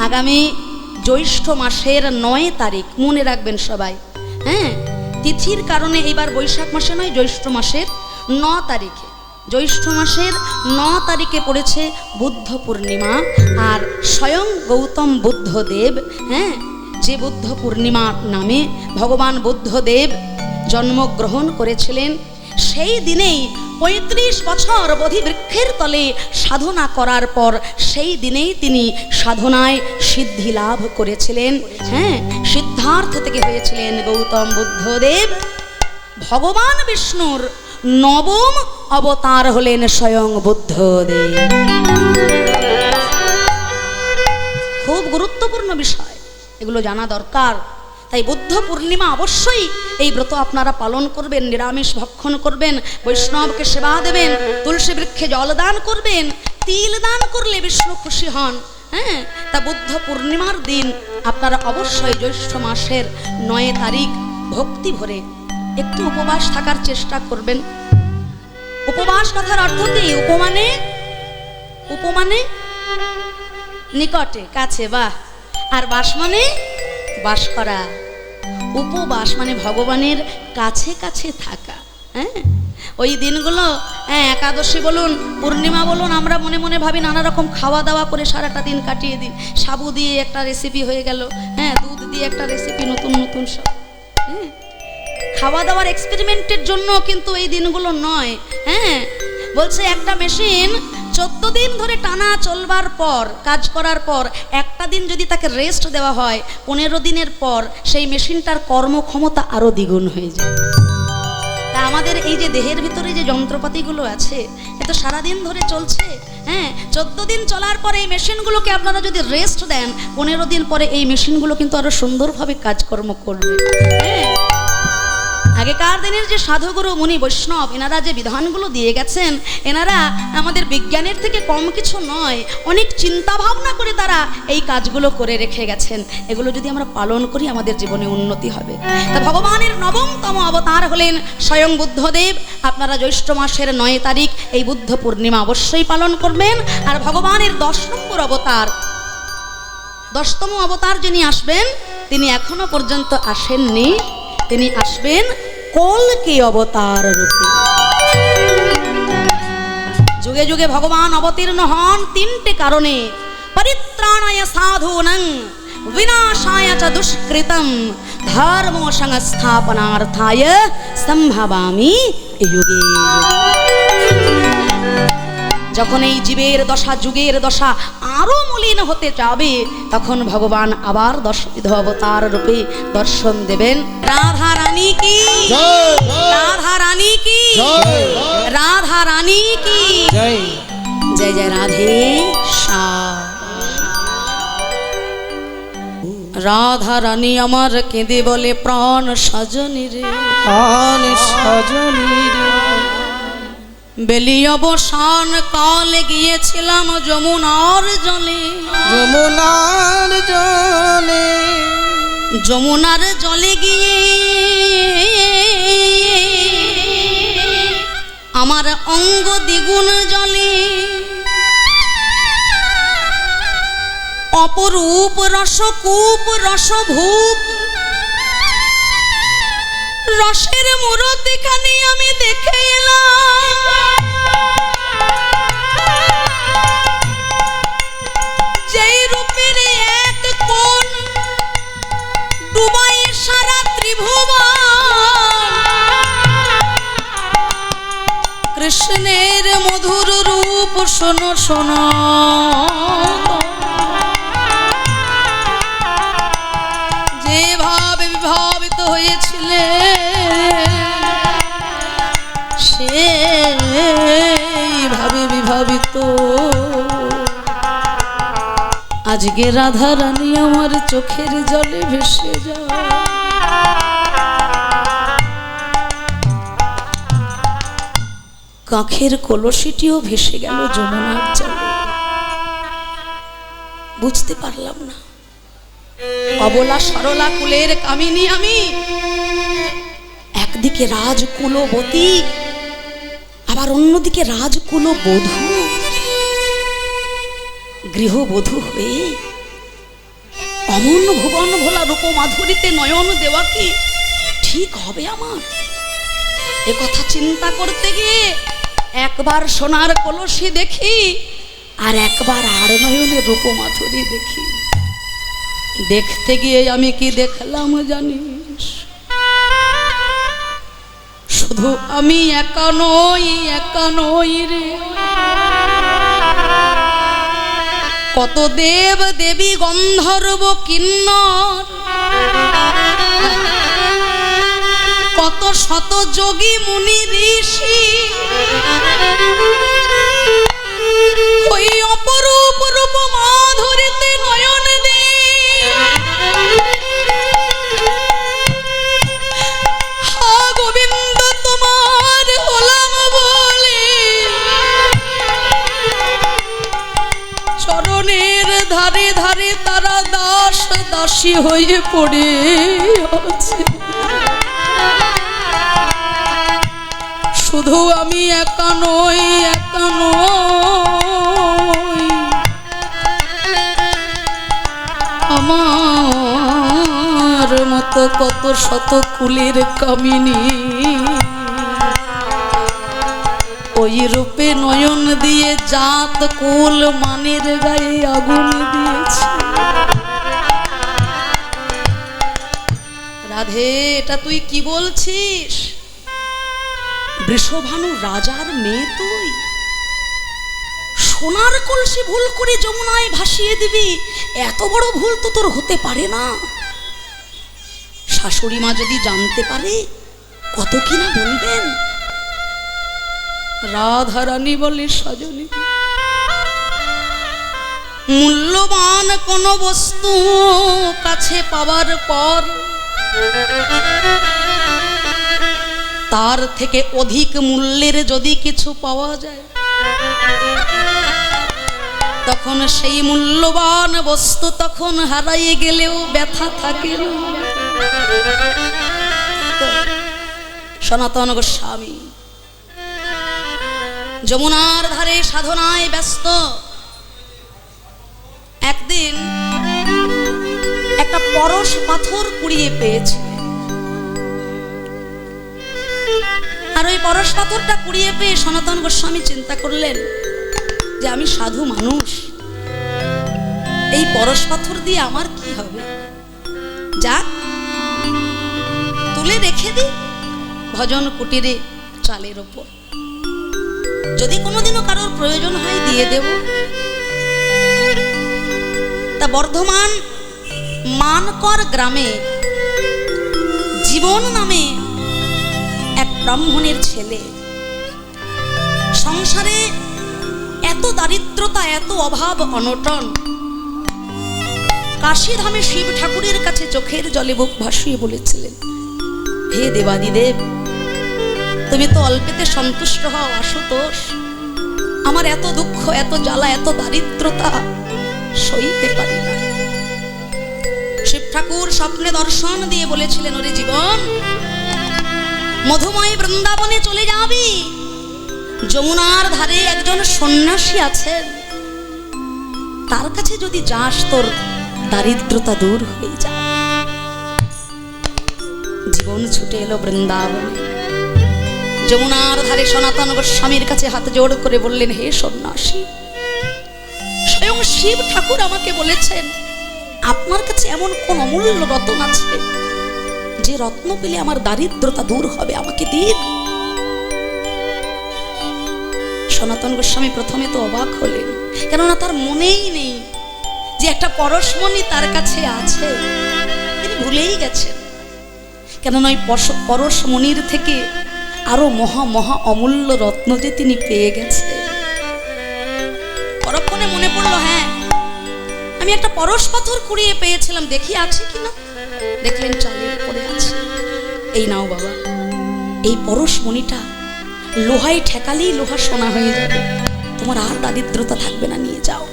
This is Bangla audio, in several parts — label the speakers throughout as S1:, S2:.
S1: আগামী জ্যৈষ্ঠ মাসের 9 তারিখ মনে রাখবেন সবাই। হ্যাঁ, তিথির কারণে এবার বৈশাখ মাসে নয়, জ্যৈষ্ঠ মাসের 9 তারিখে, জ্যৈষ্ঠ মাসের 9 তারিখে পড়েছে বুদ্ধ পূর্ণিমা। আর স্বয়ং গৌতম বুদ্ধদেব, হ্যাঁ, যে বুদ্ধ পূর্ণিমা নামে ভগবান বুদ্ধদেব জন্মগ্রহণ করেছিলেন, সেই দিনেই 35 বছর বোধি বৃক্ষের তলে সাধনা করার পর সেই দিনেই তিনি সাধনায় সিদ্ধি লাভ করেছিলেন। হ্যাঁ, সিদ্ধার্থ থেকে হয়েছিলেন গৌতম বুদ্ধদেব। ভগবান বিষ্ণুর নবম অবতার হলেন স্বয়ং বুদ্ধদেব। খুব গুরুত্বপূর্ণ বিষয়, এগুলো জানা দরকার। তাই বুদ্ধ পূর্ণিমা অবশ্যই এই ব্রত আপনারা পালন করবেন, নিরামিষ ভক্ষণ করবেন, বৈষ্ণবকে সেবা দেবেন, তুলসী বৃক্ষে জল দান করবেন। তিল দান করলে বিষ্ণু খুশি হন। হ্যাঁ, তা বুদ্ধ পূর্ণিমার দিন আপনারা অবশ্যই জ্যৈষ্ঠ মাসের 9 তারিখ ভক্তি ভরে একটু উপবাস থাকার চেষ্টা করবেন। উপবাস কথার অর্থ কি? উপমানে নিকটে, কাছে, বাহ। আর বাস মানে বাস করা। উপবাস মানে ভগবানের কাছে কাছে থাকা। হ্যাঁ, ওই দিনগুলো, হ্যাঁ, একাদশী বলুন, পূর্ণিমা বলুন, আমরা মনে মনে ভাবি নানা রকম খাওয়া দাওয়া করে সারাটা দিন কাটিয়ে দিই। সাবু দিয়ে একটা রেসিপি হয়ে গেল, হ্যাঁ, দুধ দিয়ে একটা রেসিপি, নতুন নতুন সব। হ্যাঁ, খাওয়া দাওয়ার এক্সপেরিমেন্টের জন্য কিন্তু এই দিনগুলো নয়। হ্যাঁ, বলছে একটা মেশিন 14 দিন ধরে টানা চলবার পর, কাজ করার পর একটা দিন যদি তাকে রেস্ট দেওয়া হয়, 15 দিনের পর সেই মেশিনটার কর্মক্ষমতা আরো দ্বিগুণ হয়ে যায়। তা আমাদের এই যে দেহের ভিতরে যে যন্ত্রপাতিগুলো আছে, এ তো সারাদিন ধরে চলছে। হ্যাঁ, 14 দিন চলার পরে এই মেশিনগুলোকে আপনারা যদি রেস্ট দেন, 15 দিন পরে এই মেশিনগুলো কিন্তু আরো সুন্দরভাবে কাজকর্ম করবে। হ্যাঁ, আগেকার দিনের যে সাধুগুরু মুনি বৈষ্ণব, এনারা যে বিধানগুলো দিয়ে গেছেন, এনারা আমাদের বিজ্ঞানের থেকে কম কিছু নয়, অনেক চিন্তা ভাবনা করে তারা এই কাজগুলো করে রেখে গেছেন। এগুলো যদি আমরা পালন করি আমাদের জীবনে উন্নতি হবে। তা ভগবানের নবমতম অবতার হলেন স্বয়ং বুদ্ধদেব। আপনারা জ্যৈষ্ঠ মাসের 9 তারিখ এই বুদ্ধ পূর্ণিমা অবশ্যই পালন করবেন। আর ভগবানের 10 নম্বর অবতার, 10তম অবতার যিনি আসবেন, তিনি এখনো পর্যন্ত আসেননি। তিনি আসবেন কল্কি অবতার রূপে। যুগে যুগে ভগবান অবতীর্ণ হন 3টে কারণে: পরিত্রাণায় সাধূনাং, বিনাশায় চ দুষ্কৃতম, ধর্ম সংস্থাপনার্থায় সম্ভবামি যুগে। যখন এই জীবের দশা, যুগের দশা আরো মলিন হতে যাবে, তখন ভগবান আবার 10 অবতার রূপে দর্শন দেবেন। রাধা রানী কি, রাধা রানী কি, রাধা রানী কি জয়। জয় জয় রাধে শ্যাম। রাধা রানী আমার কেঁদে বলে, প্রাণ সজনী রে,
S2: প্রাণ সজনী রে,
S1: বেলি অবসান কালে গিয়েছিলাম যমুনার জলে,
S2: যমুনার জলে,
S1: যমুনার জলে গিয়ে আমার অঙ্গ দ্বিগুণ জলে, অপরূপ রসকূপ রসভূপ রসের মূরতি খানি আমি দেখে এলাম। যেই রূপের এক কোণ ডুবাই সারা ত্রিভুবন, কৃষ্ণের মধুর রূপ শোনো শোনো। যেভাবে বিভাবিত হয়েছিলে, সেইভাবে বিভাবিত আজকে রাধা রানী আমার চোখের জলে ভেসে যায়। কাঁখের কলসিটিও ভেসে গেল যমুনার জলে। বুঝতে পারলাম না, অবলা সরলা কুলের কামিনী আমি, একদিকে রাজকুলবতী, আবার অন্যদিকে রাজকুলবধূ। গৃহবধূ হয়ে অমন ভুবন ভোলা রূপ মাধুরীতে নয়ন দেওয়া কি ঠিক হবে আমার? এ কথা চিন্তা করতে গিয়ে একবার সোনার কলসি দেখি, আর একবার আর নয়নের রূপ মাধুরী দেখি। দেখতে গিয়ে আমি কি দেখলাম জানিস? শুধু আমি একা নই রে, কত দেব দেবী গন্ধর্ব কিন্নর, কত শত যোগী মুনি ঋষি ওই অপরূপ রূপ মাধুরীতে নয়ন দে হা গোবিন্দ তোমার হলাম বলে চরণের ধারে ধারে তারা দাস দাসী হয়ে পড়ে আছে। শুধু আমি একা নই, আমার মতো কত শত কুলের কামিনী ওই রূপে নয়ন দিয়ে জাত কুল মানের গায়ে আগুন দিয়েছে। রাধে, এটা তুই কি বলছিস? বৃষভানু রাজার মেয়ে তুই, সোনার কলসি ভুল করে যমুনায় ভাসিয়ে দিবি, এত বড় ভুল তো তোর হতে পারে না। শাশুড়ি মা যদি জানতে পারে কত কিনা বলবেন। রাধারানী বলে, সজনী মূল্যবান কোন বস্তু কাছে পাওয়ার পর তার থেকে অধিক মূল্যের যদি কিছু পাওয়া যায়, তখন সেই মূল্যবান বস্তু তখন হারাইয়ে গেলেও ব্যথা থাকে না। সনাতন গোস্বামী যমুনার ধারে সাধনায় ব্যস্ত। একদিন একটা পরশ পাথর কুড়িয়ে পেয়েছে, আর ওই পরশ পাথরটা কুড়িয়ে পেয়ে সনাতন গোস্বামী চিন্তা করলেন যে আমি সাধু মানুষ, এই পরশ পাথর দিয়ে আমার কি হবে, যাক তুলে রেখে দিই ভজন কুটিরে চালের ওপর, যদি কোনোদিনও কারোর প্রয়োজন হয় দিয়ে দেব। তা বর্ধমান মানকর গ্রামে জীবন নামে এক ব্রাহ্মণের ছেলে, সংসারে এত দারিদ্রতা, এত অভাব অনটন, কাশীধামে শিব ঠাকুরের কাছে চোখের জলে বুক ভাসিয়ে বলেছিলেন, হে দেবাদিদেব, তুমি তো অল্পেতে সন্তুষ্ট হও আশুতোষ, আমার এত দুঃখ, এত জ্বালা, এত দারিদ্রতা সইতে পারি না। শিব ঠাকুর স্বপ্নে দর্শন দিয়ে বলেছিলেন, ওরে জীবন, মধুময় বৃন্দাবনে চলে যাবি, যমুনার ধারে একজন সন্ন্যাসী আছেন, তার কাছে যদি যাস তোর দারিদ্রতা দূর হয়ে যায়। জীবন ছুটে এলো বৃন্দাবনে, যমুনার ধারে সনাতন গোস্বামীর কাছে হাত জোড় করে বললেন, হে সন্ন্যাসী, স্বয়ং শিব ঠাকুর আমাকে বলেছেন আপনার কাছে এমন কোন অমূল্য রত্ন আছে যে রত্ন পেলে আমার দারিদ্রতা দূর হবে, আমাকে দিন। সনাতন গোস্বামী প্রথমে তো অবাক হলেন, কেননা তার মনেই নেই যে একটা পরশমণি তার কাছে আছে, তিনি ভুলেই গেছেন। কেননা ওই পরশমণির থেকে আরো মহা মহা অমূল্য রত্ন যে তিনি পেয়ে গেছে। পরক্ষণে মনে পড়লো, হ্যাঁ আমি একটা পরশ পাথর কুড়িয়ে পেয়েছিলাম, দেখি আছে কিনা। দেখলেন চালের পরে আছে। এই নাও বাবা, এই পরশমণিটা লোহায় ঠেকালেই লোহা সোনা হয়ে যাবে, তোমার আর দারিদ্রতা থাকবে না, নিয়ে যাও।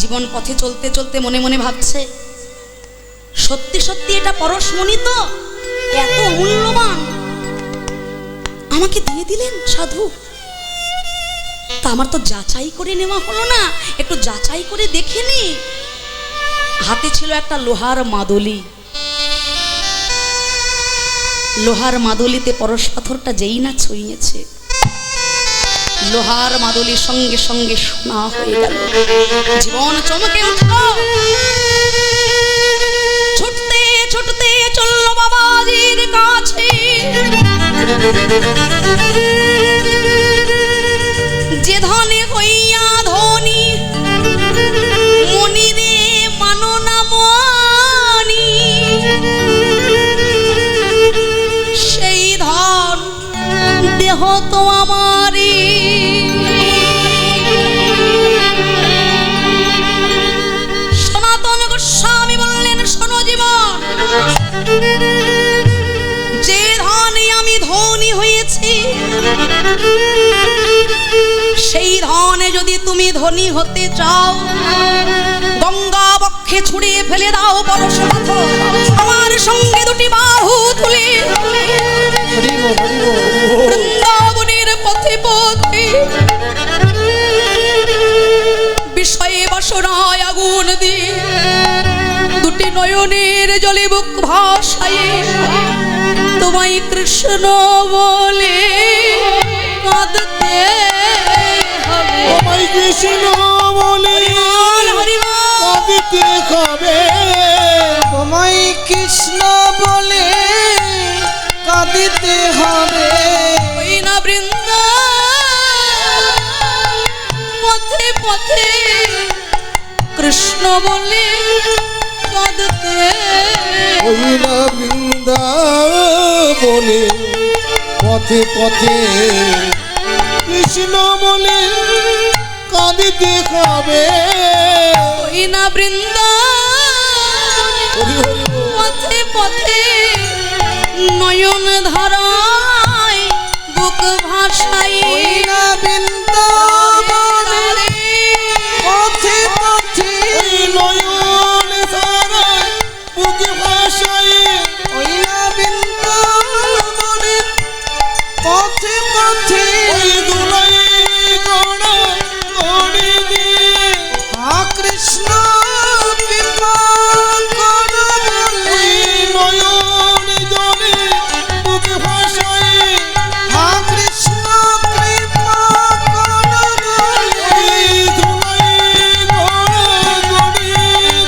S1: জীবন পথে চলতে চলতে মনে মনে ভাবছে, সত্যি সত্যি এটা পরশমণি তো, এত মূল্যবান, আমাকে দিয়ে দিলেন সাধু। তা আমার তো যাচাই করে নেওয়া হলো না, একটু যাচাই করে দেখে নি। হাতে ছিল একটা লোহার মাদুলি। লোহার মাদুলিতে পরশ পাথরটা যেই না ছুঁয়েছে, লোহার মাদুলির সঙ্গে সঙ্গে সোনা হয়ে গেল। জীবন চমকে উঠল, ছুটতে ছুটতে চলল বাবাজির কাছে। যে ধনে হইয়া ধনী, মনি রে মানো না মনি, সেই ধন দেহ তো আমারই। সনাতন গোস্বামী বললেন, শোনো জীবন, যে ধনে আমি ধনী হয়েছি, সেই ধনে যদি তুমি ধনী হতে চাও, গঙ্গা বক্ষে ছুড়ে ফেলে দাও পরশ পাথর, আমার সঙ্গে দুটি বাহু তুলে বৃন্দাবনের পথে পথে বিষয়ে বাসনায় আগুন দিয়ে দুটি নয়নের জলে বুক ভাসায়ে তোমায় কৃষ্ণ বলে কাঁদতে হবে।
S3: তোমায় কৃষ্ণ বলে কাঁদতে হবে।
S2: তোমায় কৃষ্ণ বলে কাঁদিতে হবে।
S1: ওই না বৃন্দা পথে পথে কৃষ্ণ বলে কাঁদতে।
S3: ওই না বৃন্দাবনে পথে পথে কৃষ্ণ বলে কাঁদিতে হবে।
S1: ওই না বৃন্দা পথে পথে নয়ন ধারায় বুক ভাসাই।
S2: বৃন্দাবনে পথে পথে
S3: নয়ন ধারায় বুক ভাসায়।
S2: ওই না বৃন্দাবনে পথে পথে
S3: দুলাই গড়া গড়ি দিয়ে
S2: কৃষ্ণ কৃপা করো বলে
S3: নয়ন জলে বুক ভাসায়।
S2: কৃষ্ণ কৃপা করো বলে
S3: দুলাই গড়া গড়ি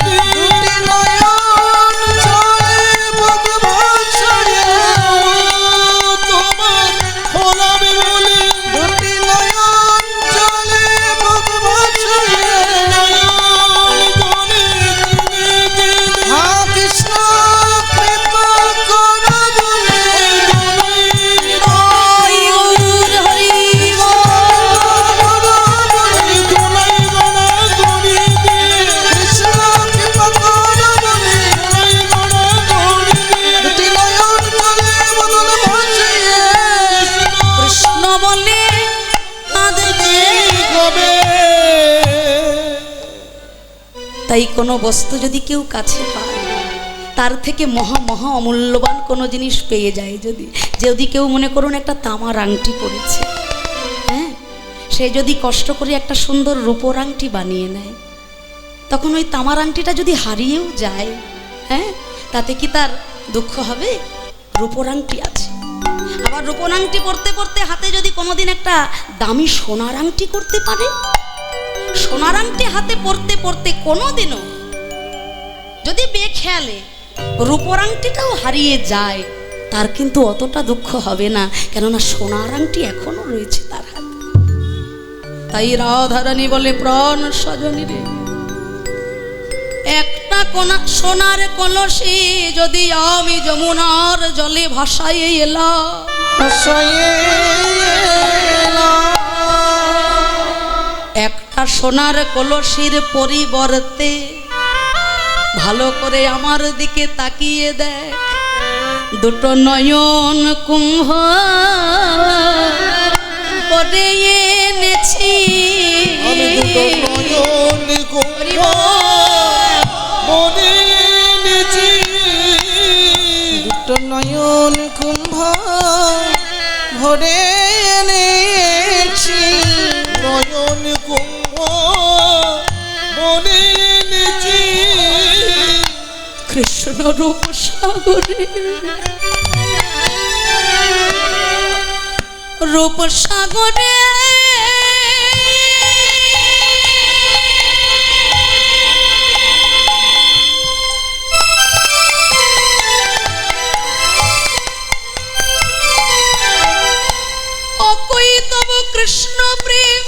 S3: দিয়ে
S2: দুটি নয়ন জলে বুক ভাসায়।
S3: তোমার খোলাবে বলে
S2: দুটি নয়ন জলে বুক ভাসায়। কৃষ্ণ কৃপা করো বলে
S1: হরি গৌর হরি
S2: কৃষ্ণ কৃপা করো বলে দুটি নয়ন জলে বদল ভাসিয়ে
S1: কৃষ্ণ বলে কাঁদতে। তাই কোনো বস্তু যদি কেউ কাছে পায়, তার থেকে মহা মহা অমূল্যবান কোনো জিনিস পেয়ে যায়, যদি কেউ মনে করুন একটা তামার আংটি পড়েছে, হ্যাঁ, সে যদি কষ্ট করে একটা সুন্দর রূপোর আংটি বানিয়ে নেয়, তখন ওই তামার আংটিটা যদি হারিয়েও যায়, হ্যাঁ, তাতে কি তার দুঃখ হবে? রূপোর আংটি আছে। আবার রূপোর আংটি পরতে পরতে হাতে যদি কোনোদিন একটা দামি সোনার আংটি করতে পারে, সোনার আংটি হাতে পরতে পরতে কোনোদিনও যদি বেখেয়ালে রূপোর আংটিটাও হারিয়ে যায়, তার কিন্তু অতটা দুঃখ হবে না, কেননা সোনার আংটি এখনো রয়েছে তার হাতে। তাই রাধারানী বলে, প্রাণ সজনী রে, একটা সোনার কলসি যদি আমি যমুনার জলে ভাসাইয়ে এলাম, একটা সোনার কলসির পরিবর্তে ভালো করে আমার দিকে তাকিয়ে দেখ, দুটো নয়ন কুম্ভ করে এনেছি।
S2: দুটো নয়ন কুম্ভ ভরে এনেছি।
S3: নয়ন কুম্ভ মনে এনেছি।
S1: কৃষ্ণ রূপ সাগরে রূপ সাগরে অকই তব কৃষ্ণ প্রেম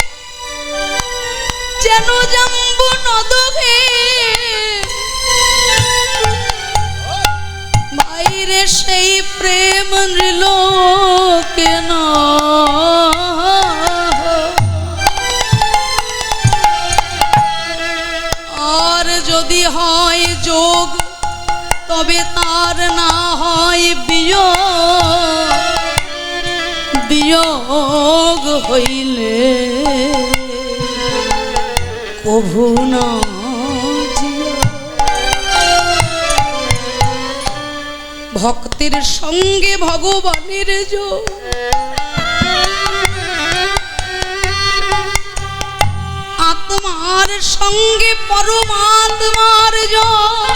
S1: যেন জাম্বু নদহে বাইরে সেই প্রেম নৃলোকে না আর যদি হয় যোগ তবে তার না হয় বিয়োগ বিয়োগ হইলে কভু না ভক্তের সঙ্গে ভগবানের যোগ আত্মার সঙ্গে পরমাত্মার যোগ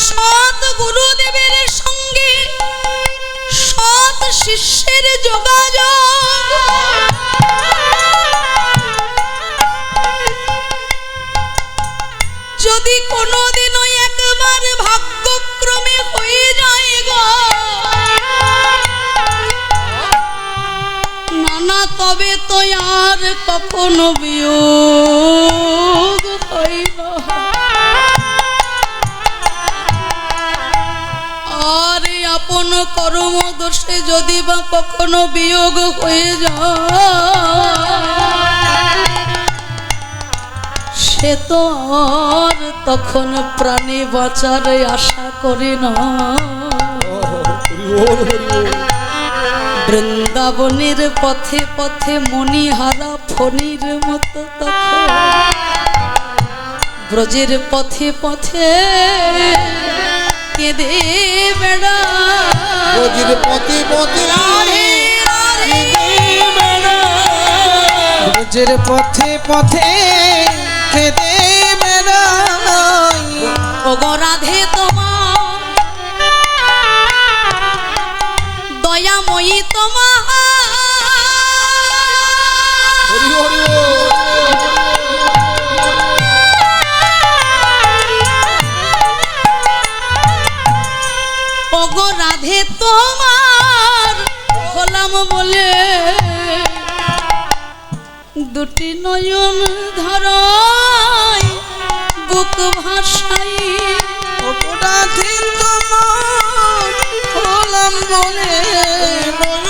S1: সৎ গুরুদেবের সঙ্গে সৎ শিষ্যের যোগাযোগ যদি কোনোদিনও একবার ভাগ্যক্রমে হয়ে যায় গো নানা তবে তো আর কখনো বিয়োগ হয় না আর আপন কর্ম দোষে যদি বা কখনো বিয়োগ হয়ে যায় সে তো আর তখন প্রাণে বাঁচার আশা করে না বৃন্দাবনের পথে পথে মণিহারা ফণির মতো তখন ব্রজের পথে পথে কেঁদে বেড়া
S3: ব্রজের পথে পথে
S2: ব্রজের পথে পথে কেঁদে বেড়াই
S1: ওগো রাধে তোমার দয়াময়ী তোমার
S3: হরি হরি
S1: ওগো রাধে তোমার হলাম বলে দুটি নয়ন ধরাই বুক ভাসাই
S2: অপরাধী তোমার হলাম বলে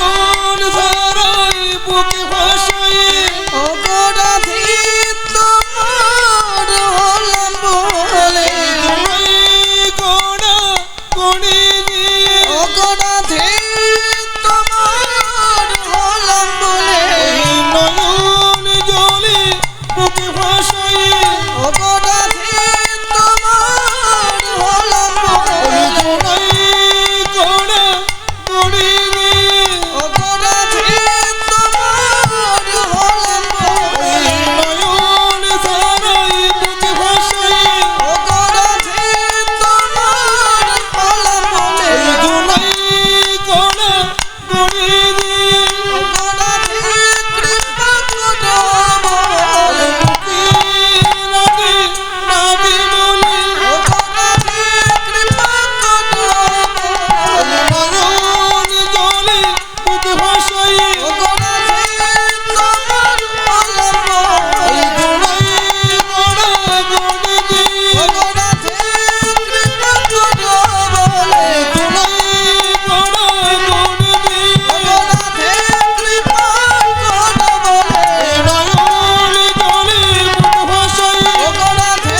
S3: নয়ন ধারাই বুকে ভাসাই
S2: অপরাধী তোমার হলাম বলে
S3: গোড়া গড়ি দিয়ে
S2: অপরাধী তোমার হলাম বলে
S3: নয়ন জলে বুকে ভাসাই
S2: অপরাধী তোমার হলাম বলে
S3: গোড়া গড়ি দিয়ে
S2: অপরাধী তোমার হলাম বলে
S3: নয়ন ধারাই বুকে ভাসাই
S2: অপরাধী তোমার হলাম বলে
S3: গোড়া গড়ি দিয়ে
S2: অপরাধী কৃপা করো বলে
S3: রাধে রাধে বলে
S2: অপরাধী কৃপা করো বলে
S3: নয়ন জলে বুকে ভাসাই
S2: অপরাধী তোমার হলাম বলে
S3: গোড়া গড়ি দিয়ে
S2: অপরাধী কৃপা করো বলে
S3: গোড়া গড়ি দিয়ে
S2: অপরাধী কৃপা করো বলে
S3: নয়ন জলে বুকে ভাসাই
S2: অপরাধী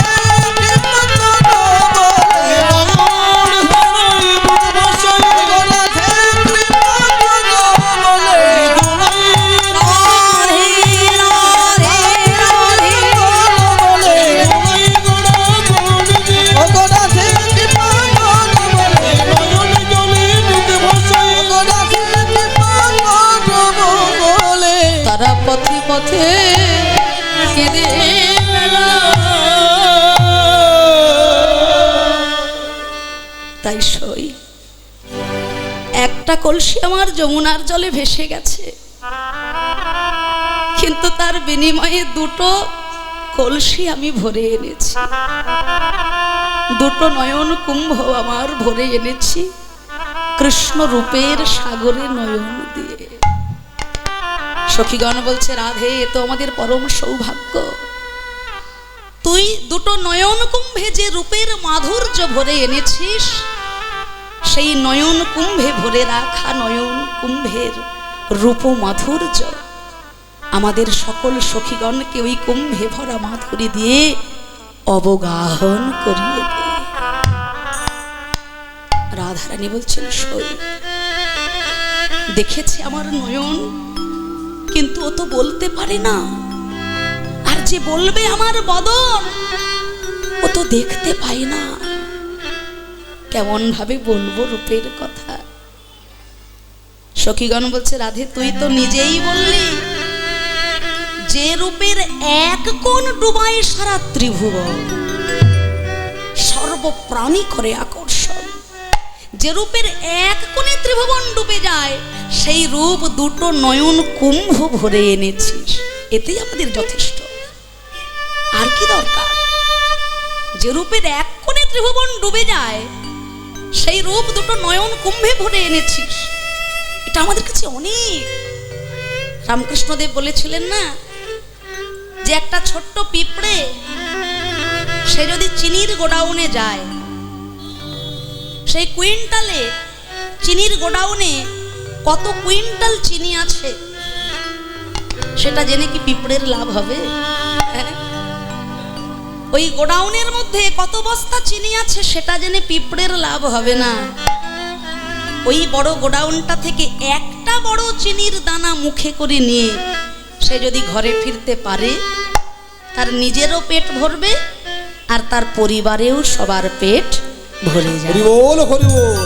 S2: কৃপা করো বলে
S3: নয়ন ধারাই বুকে ভাসাই
S2: অপরাধী কৃপা করো বলে অপরাধী কৃপা করো বলে অপরাধী কৃপা করো বলে
S1: তারা পথে পথে কেঁদে বেড়ায় তাই সই। একটা কলসি আমার যমুনার জলে ভেসে গেছে, কিন্তু তার বিনিময়ে দুটো কলসি আমি ভরে এনেছি, দুটো নয়ন কুম্ভ আমার ভরে এনেছি কৃষ্ণ রূপের সাগরে নয়ন দিয়ে। সখীগণ বলছে, রাধে এ তো আমাদের পরম সৌভাগ্য। তুই দুটো নয়ন কুম্ভে যে রূপের মাধুর্য ভরে এনেছিস, সেই নয়ন কুম্ভে ভরে রাখা নয়ন কুম্ভের রূপ মাধুর্য আমাদের সকল সখীগণকে ওই কুম্ভে ভরা মাধুরী দিয়ে অবগাহন করিয়ে দে। রাধারানী বলছেন, সই। দেখেছে আমার নয়ন, কিন্তু ও তো বলতে পারে না, আর যে বলবে আমার বদন, ও তো দেখতে পায় না। কেমন ভাবে বলবো রূপের কথা? সখীগণ বলছে, রাধে তুই তো নিজেই বললি যে রূপের এক কোণ ডুবায় সারা ত্রিভুবন, সর্বপ্রাণী করে আকর্ষণ। যে রূপের এক কোণে ত্রিভুবন ডুবে যায়, সেই রূপ দুটো নয়ন কুম্ভ ভরে এনেছিস, এতেই আমাদের যথেষ্ট। আর কি দরকার? যে রূপের এক কোণে ত্রিভুবন ডুবে যায়, সেই রূপ দুটো নয়ন কুম্ভে ভরে এনেছিস, এটা আমাদের কাছে অনেক। রামকৃষ্ণদেব বলেছিলেন না, যে একটা ছোট্ট পিঁপড়ে সে যদি চিনির গোডাউনে যায়, সেই কুইন্টালে চিনির গোডাউনে কত কুইন্টাল চিনি আছে সেটা জেনে কি পিঁপড়ের লাভ হবে? ওই গোডাউনের মধ্যে কত বস্তা চিনি আছে সেটা জেনে পিঁপড়ের লাভ হবে না। ওই বড় গোডাউনটা থেকে একটা বড় চিনির দানা মুখে করে নিয়ে সে যদি ঘরে ফিরতে পারে, তার নিজেরও পেট ভরবে আর তার পরিবারেও সবার পেট ভরে যাবে।
S2: হরি বল, হরি বল।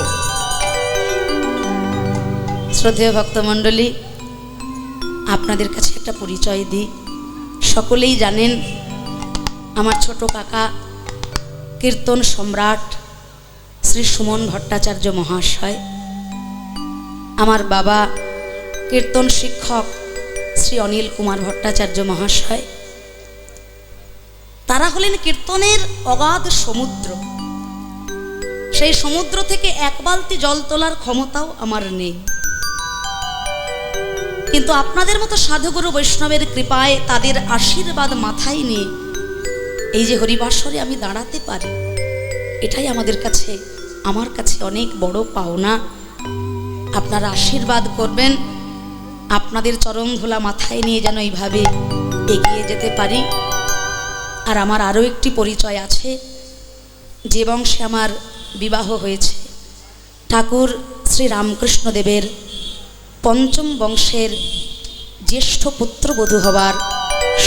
S1: শ্রদ্ধেয় ভক্তমণ্ডলী, আপনাদের কাছে একটা পরিচয় দিই। সকলেই জানেন আমার ছোট কাকা কীর্তন সম্রাট শ্রী সুমন ভট্টাচার্য মহাশয়, আমার বাবা কীর্তন শিক্ষক শ্রী অনিল কুমার ভট্টাচার্য মহাশয়। তারা হলেন কীর্তনের অগাধ সমুদ্র। সেই সমুদ্র থেকে এক বালতি জল তোলার ক্ষমতাও আমার নেই, কিন্তু আপনাদের মতো সাধুগুরু বৈষ্ণবের কৃপায়, তাদের আশীর্বাদ মাথায় নিয়ে এই যে হরিবাসরে আমি দাঁড়াতে পারি, এটাই আমাদের কাছে, আমার কাছে অনেক বড় পাওনা। আপনারা আশীর্বাদ করবেন, আপনাদের চরণ ধুলা মাথায় নিয়ে যেন এইভাবে এগিয়ে যেতে পারি। আর আমার আরও একটি পরিচয় আছে, যে বংশে আমার বিবাহ হয়েছে, ঠাকুর শ্রী রামকৃষ্ণদেবের পঞ্চম বংশের জ্যেষ্ঠ পুত্রবধূ হবার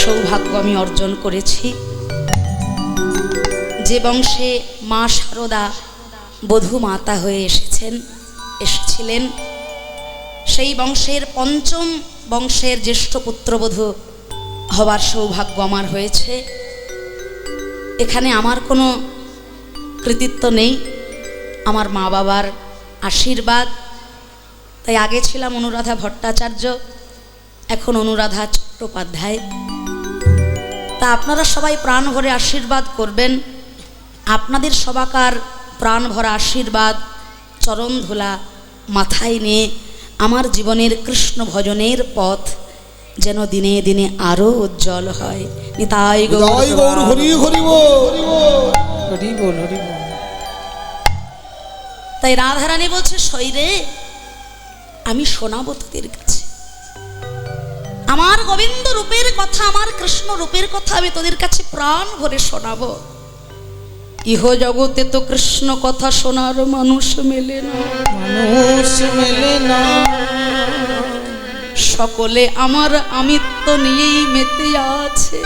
S1: সৌভাগ্য আমি অর্জন করেছি। যে বংশে মা শারদা বধূ মাতা হয়ে এসেছিলেন, সেই বংশের পঞ্চম বংশের জ্যেষ্ঠ পুত্রবধূ হবার সৌভাগ্য আমার হয়েছে। এখানে আমার কোনো কৃতিত্ব নেই, আমার মা বাবার আশীর্বাদ। তাই আগে ছিলাম অনুরাধা ভট্টাচার্য, এখন অনুরাধা চট্টোপাধ্যায়। তা আপনারা সবাই প্রাণ ভরে আশীর্বাদ করবেন। আপনাদের সবাকার প্রাণ ভরা আশীর্বাদ, চরণ ধুলা মাথায় নিয়ে আমার জীবনের কৃষ্ণ ভজনের পথ যেন দিনে দিনে আরো উজ্জ্বল হয়। নিতাই গৌর
S2: হরি হরি বল,
S3: হরি বল, হরি বল।
S1: তাই রাধারানী বলছে, শৈরে আমি শোনাবো তোদের কাছে আমার গোবিন্দ রূপের কথা, আমার কৃষ্ণ রূপের কথা আমি তোদের কাছে প্রাণ ভরে শোনাবো। ইহ জগতে তো কৃষ্ণ কথা শোনার মানুষ মেলে না,
S3: মানুষ মেলে না।
S1: সকলে আমার আমিত্ব নিয়েই মেতে আছে।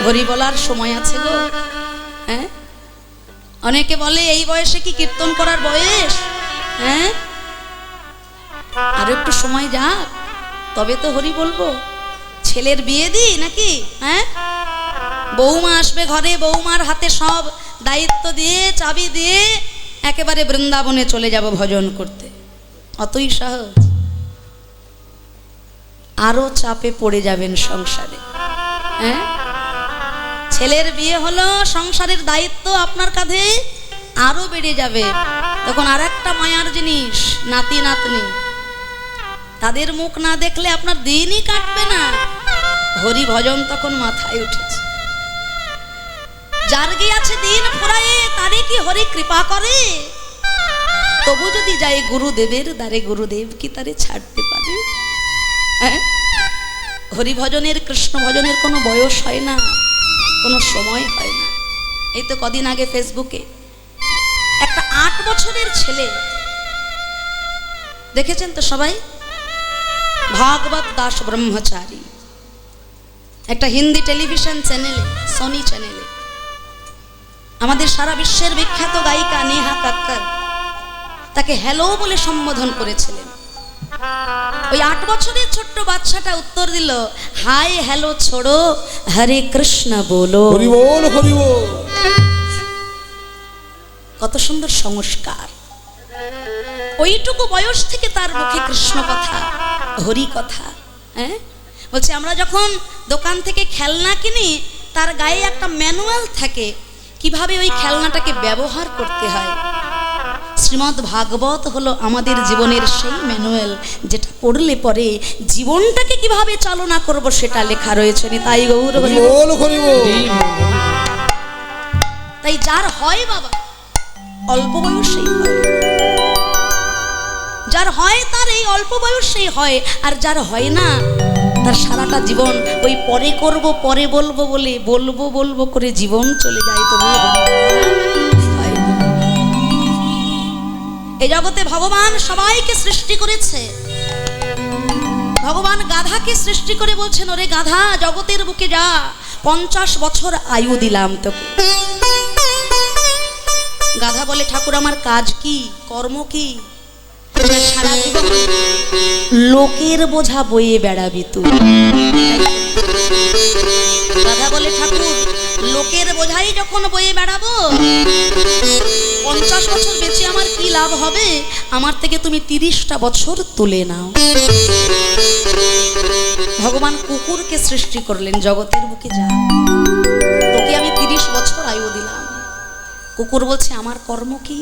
S1: হরি বলার সময় আছে গো। হ্যাঁ, অনেকে বলে এই বয়সে কি কীর্তন করার বয়স? হ্যাঁ, আরো একটু সময় যাক, তবে তো হরি বলবো। ছেলের বিয়ে দিই নাকি? হ্যাঁ, বৌমা আসবে ঘরে, বৌমার হাতে সব দায়িত্ব দিয়ে চাবি দিয়ে একেবারে বৃন্দাবনে চলে যাব ভজন করতে, অতই সহজ? আরো চাপে পড়ে যাবেন সংসারে। হ্যাঁ, ছেলের বিয়ে হলো, সংসারের দায়িত্ব আপনার কাঁধে আরো বেড়ে যাবে। তখন আর একটা মায়ার জিনিস, নাতি নাতনি, তাদের মুখ না দেখলে আপনার দিনই কাটবে না। হরি ভজন তখন মাথায় উঠেছে। যার গিয়াছে দিন ফুরায়ে তারে কি হরি কৃপা করে? তবু যদি যায় গুরুদেবের দ্বারে, গুরুদেব কি তারে ছাড়তে পারে? হ্যাঁ, হরি ভজনের, কৃষ্ণ ভজনের কোনো বয়স হয় না, কোনো সময় হয় না। এই তো কদিন আগে ফেসবুকে একটা 8 বছরের ছেলে, দেখেছেন তো সবাই, ভাগবত দাস ব্রহ্মচারী, একটা হিন্দি টেলিভিশন চ্যানেলে, সোনি চ্যানেলে, আমাদের সারা বিশ্বের বিখ্যাত গায়িকা নেহা কক্কর তাকে হ্যালো বলে সম্বোধন করেছিলেন। ওই 8 বছরের ছোট্ট বাচ্চাটা উত্তর দিল, হাই হ্যালো ছোড়ো, হরে কৃষ্ণ বলো।
S2: হরি বল, হরি বল।
S1: কত সুন্দর সংস্কার! ওইটুকু বয়স থেকে তার মুখে কৃষ্ণ কথা, হরি কথা। হ্যাঁ, বলছে আমরা যখন দোকান থেকে খেলনা কিনি, তার গায়ে একটা ম্যানুয়াল থাকে কিভাবে ওই খেলনাটাকে ব্যবহার করতে হয়। শ্রীমদ্ ভাগবত হলো আমাদের জীবনের সেই ম্যানুয়াল, যেটা পড়লে পরে জীবনটাকে কিভাবে চালনা করব সেটা লেখা রয়েছে। তাই গৌর হরি
S2: বল, হরি বল।
S1: তাই যার হয় বাবা অল্প বয়সেই হয়, যার হয় তার এই অল্প বয়সেই হয়, আর যার হয় না তার সারাটা জীবন ওই পরে করব পরে বলবো বলে বলবো বলবো করে জীবন চলে যায়। তবু হয় না। এই জগতে ভগবান সবাইকে সৃষ্টি করেছে। ভগবান গাধাকে সৃষ্টি করে বলছেন, ওরে গাধা, জগতের বুকে যা, 50 বছর আয়ু দিলাম তোকে। গাধা বলে, ঠাকুর আমার কাজ কি, কর্ম কি? সারা জীবন লোকের বোঝা বয়ে বেড়াবি তুই। গাধা বলে, ঠাকুর লোকের বোঝাই যখন বয়ে বেড়াবো, 50 বছর বেঁচে আমার কি লাভ হবে? আমার থেকে তুমি 30টা বছর তুলে নাও। ভগবান কুকুরকে সৃষ্টি করলেন, জগতের বুকে যা, তোকে আমি 30 বছর আয়ু দিলাম। কুকুর বলছে, আমার কর্ম কি?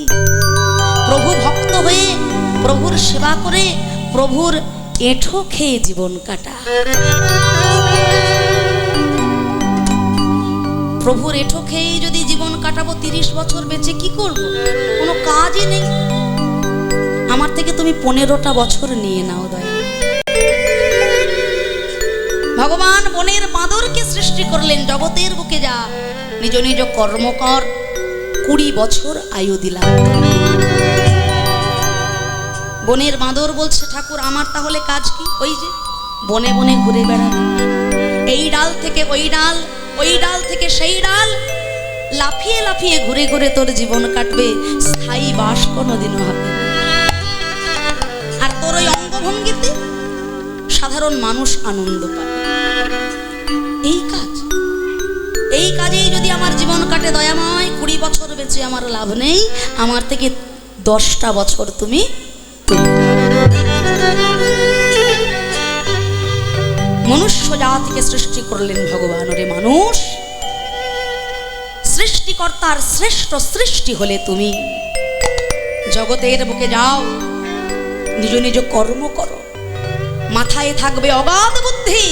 S1: প্রভু ভক্ত হয়ে প্রভুর সেবা করে প্রভুর এঁঠো খেয়ে জীবন কাটা। প্রভুর এঁঠো খেয়ে যদি জীবন কাটাবো, 30 বছর বেঁচে কি করব? কোনো কাজই নেই। আমার থেকে তুমি 15টা বছর নিয়ে নাও দয়া। ভগবান বনের বাঁদরকে সৃষ্টি করলেন, জগতের বুকে যা, নিজ নিজ কর্ম কর, 20 বছর আয়ু দিলাম। বনের বাঁদর বলছে, ঠাকুর আমার তাহলে কাজ কি? ওই যে বনে বনে ঘুরে বেড়াবে, এই ডাল থেকে ওই ডাল, ওই ডাল থেকে সেই ডাল, লাফিয়ে লাফিয়ে ঘুরে ঘুরে তোর জীবন কাটবে, স্থায়ী বাস কোনোদিনও হবে না। আর তোর ওই অঙ্গভঙ্গিতে সাধারণ মানুষ আনন্দ পাবে। এই কাজ, এই কাজেই যদি আমার জীবন কাটে দয়াময়, 20 বছর বেঁচে আমার লাভ নেই, আমার থেকে 10টা বছর তুমি। মনুষ্য জাতিকে সৃষ্টি করলেন ভগবান। ওরে মানুষ, সৃষ্টিকর্তার শ্রেষ্ঠ সৃষ্টি হলে তুমি। জগতের বুকে যাও, নিজ নিজ কর্ম করো, মাথায় থাকবে অগাধ বুদ্ধি,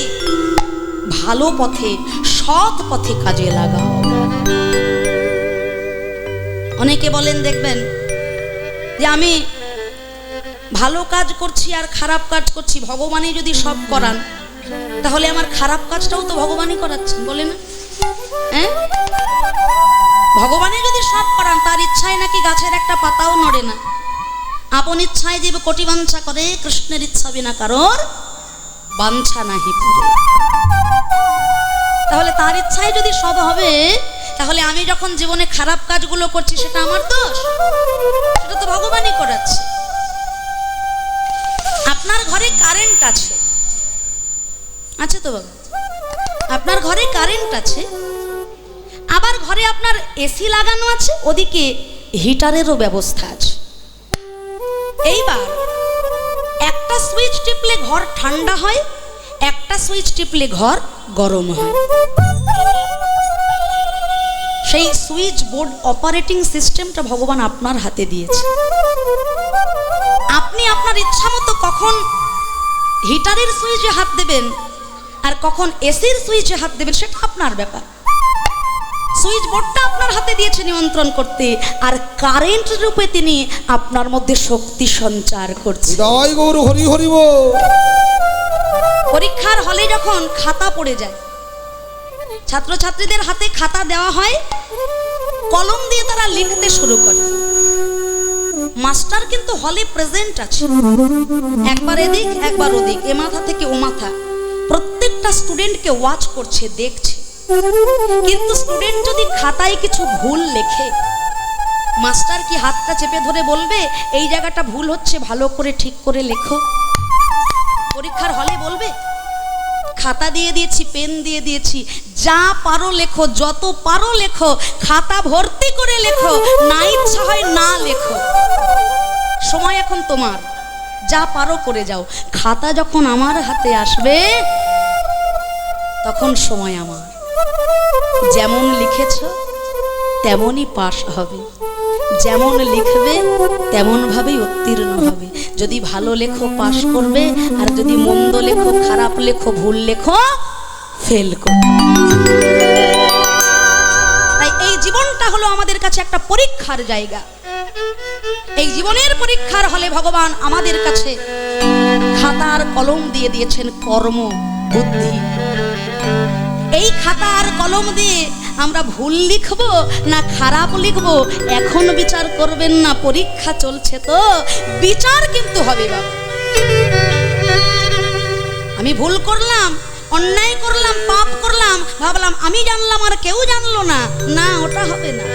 S1: ভালো পথে সৎ পথে কাজে লাগাও। অনেকে বলেন, দেখবেন যে আমি ভালো কাজ করছি আর খারাপ কাজ করছি, ভগবানই যদি সব করান তাহলে আমার খারাপ কাজটাও তো ভগবানই করাচ্ছেন, বলে না? হ্যাঁ, ভগবানই যদি সব করান, তার ইচ্ছায় নাকি গাছের একটা পাতাও নড়ে না। আপন ইচ্ছায় জীব কোটি বাঞ্ছা করে, কৃষ্ণের ইচ্ছা বিনা কারোর বাঞ্ছা নাহি পুরে। তাহলে তার ইচ্ছায় যদি সব হবে, তাহলে আমি যখন জীবনে খারাপ কাজগুলো করছি সেটা আমার দোষ? সেটা তো ভগবানই করাচ্ছে। আপনার ঘরে কারেন্ট আছে, আছে তো বাবা? আপনার ঘরে কারেন্ট আছে, আবার ঘরে ঘরে আপনার এসি লাগানো আছে, ওদিকে হিটারেরও ব্যবস্থা আছে। এইবার একটা সুইচ টিপলে ঘর ঠান্ডা হয়, একটা সুইচ টিপলে ঘর গরম হয়। সেই সুইচ বোর্ড অপারেটিং সিস্টেমটা ভগবান আপনার হাতে দিয়েছে। আপনি আপনার ইচ্ছা মতো কখন হিটারের সুইচে হাত দেবেন আর কখন এসির সুইচে হাত দেবেন সেটা আপনার ব্যাপার। সুইচ বোর্ডটা আপনার হাতে দিয়েছে নিয়ন্ত্রণ করতে, আর কারেন্ট রূপে তিনি আপনার মধ্যে শক্তি সঞ্চার করছেন।
S2: জয় গৌর হরি হরি বল।
S1: পরীক্ষার হলে যখন খাতা পড়ে যায়, ছাত্রছাত্রীদের হাতে খাতা দেওয়া হয়, কলম দিয়ে তারা লিখতে শুরু করে। মাস্টার কিন্তু হলে প্রেজেন্ট আছে, একবার এদিক একবার ওদিক, এ মাথা থেকে ও মাথা, প্রত্যেকটা স্টুডেন্টকে ওয়াচ করছে, দেখছে। কিন্তু স্টুডেন্ট যদি খাতায় কিছু ভুল লেখে, মাস্টার কি হাতটা চেপে ধরে বলবে এই জায়গাটা ভুল হচ্ছে, ভালো করে ঠিক করে লেখো? পরীক্ষার হলে বলবে? খাতা দিয়ে দিয়েছি, পেন দিয়ে দিয়েছি, যা পারো লেখো, যত পারো লেখো, খাতা ভর্তি করে লেখো, না ইচ্ছা হয় না লেখো, সময় এখন তোমার, যা পারো করে যাও। খাতা যখন আমার হাতে আসবে তখন সময় আমার। যেমন লিখেছ তেমনই পাস হবে, যেমন লিখবে তেমন ভাবেই উত্তীর্ণ হবে। যদি ভালো লেখো পাস করবে, আর যদি মন্দ লেখো, খারাপ লেখো, ভুল লেখো, ফেল করবে। তাই এই জীবনটা হলো আমাদের কাছে একটা পরীক্ষার জায়গা। এই জীবনের পরীক্ষার হলে ভগবান আমাদের কাছে খাতা আর কলম দিয়ে দিয়েছেন, কর্ম বুদ্ধি। এই খাতা আর কলম দিয়ে আমরা ভুল লিখব না খারাপ লিখব এখন বিচার করবেন না, পরীক্ষা চলছে তো বিচার কিন্তু হবে বাবা। আমি ভুল করলাম, অন্যায় করলাম, পাপ করলাম, ভাবলাম আমি জানলাম আর কেউ জানলো না, না, ওটা হবে না।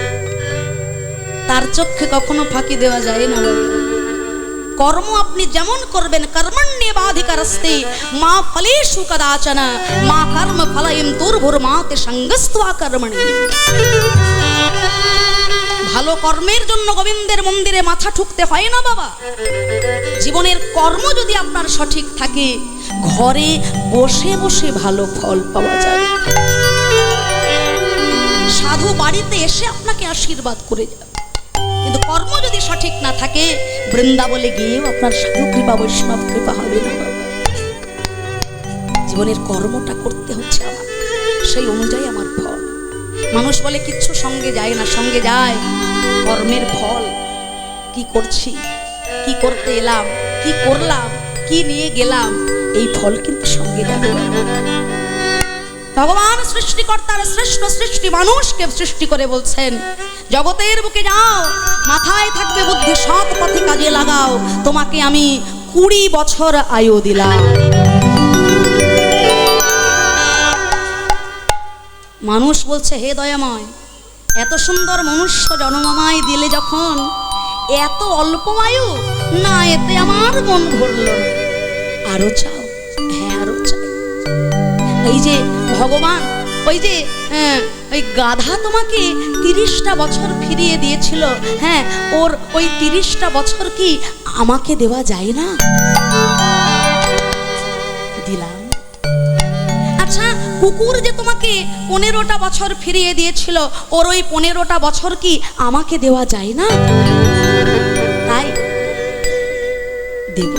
S1: তার চোখে কখনো ফাঁকি দেওয়া যায় না বাবা। কর্ম আপনি যেমন করবেন, কর্মণ্যেবাধিকারস্তে মা ফলেষু কদাচন মা কর্ম ফলয়ং দুর্ভুর্মাতে সঙ্গস্ত্বা কর্মণি। ভালো কর্মের জন্য গোবিন্দের মন্দিরে মাথা ঠুকতে হয় না বাবা। জীবনের কর্ম যদি আপনার সঠিক থাকে, ঘরে বসে বসে ভালো ফল পাওয়া যায়। সাধু বাড়িতে এসে আপনাকে আশীর্বাদ করে যাবে, কিন্তু কর্ম যদি সঠিক না থাকে, বৃন্দাবনে গিয়েও আপনার সাধু কৃপা বৈষ্ণব কৃপা হবে না। জীবনের কর্মটা করতে হচ্ছে আমার, সেই অনুযায়ী আমার ফল। মানুষ বলে কিচ্ছু সঙ্গে যায় না, সঙ্গে যায় কর্মের ফল। কি করছি, কি করতে এলাম, কি করলাম, কি নিয়ে গেলাম, এই ফল কিন্তু সঙ্গে যাবে। ভগবান সৃষ্টিকর্তার শ্রেষ্ঠ সৃষ্টি মানুষকে সৃষ্টি করে বলছেন, জগতের বুকে যাও, মাথায় থাকবে বুদ্ধি, সৎ পথে কাজে লাগাও, তোমাকে আমি 20 বছর আয়ু দিলাম। মানুষ বলছে, হে দয়াময়, এত সুন্দর মনুষ্য জন্মমায় দিলে যখন, এত অল্প আয়ু, না এতে আমার মন ভরল না, আরো চাও। হ্যাঁ, আরো চাই। এই যে ভগবান, ওই যে ওই গাধা তোমাকে 30টা বছর ফিরিয়ে দিয়েছিল, হ্যাঁ, ওর ওই 30টা বছর কি আমাকে দেওয়া যায় না? দিলাম। আচ্ছা, কুকুর যে তোমাকে 15টা বছর ফিরিয়ে দিয়েছিল, ওর ওই 15টা বছর কি আমাকে দেওয়া যায় না? তাই দেব।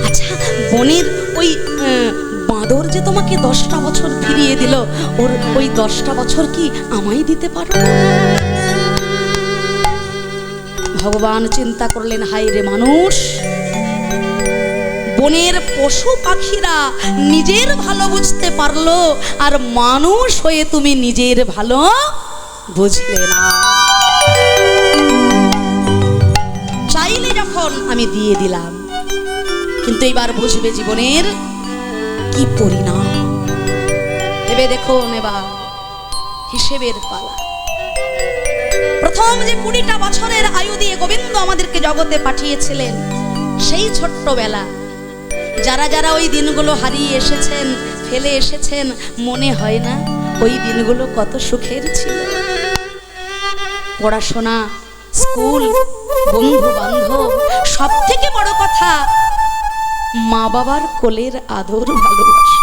S1: আচ্ছা, বনের ওই বাঁদর যে তোমাকে 10টা বছর ফিরিয়ে দিল, ওর ওই 10টা বছর কি আমায় দিতে পারো? ভগবান চিন্তা করলেন, হায় রে মানুষ, বনের পশু পাখিরা নিজের ভালো বুঝতে পারলো, আর মানুষ হয়ে তুমি নিজের ভালো বুঝলে না। চাইলে যখন আমি দিয়ে দিলাম, কিন্তু এবার বুঝবে জীবনের কি পরিণাম। ভেবে দেখুন, এবার হিসেবের পালা। প্রথম যে 20টা বছরের আয়ু দিয়ে গোবিন্দ আমাদেরকে জগতে পাঠিয়েছিলেন, সেই ছোট্টবেলা যারা যারা ওই দিনগুলো হারিয়ে এসেছেন, ফেলে এসেছেন, মনে হয় না ওই দিনগুলো কত সুখের ছিল? পড়াশোনা, স্কুল, বন্ধু বান্ধব, সব থেকে বড় কথা মা বাবার কোলের আদর ভালোবাসা।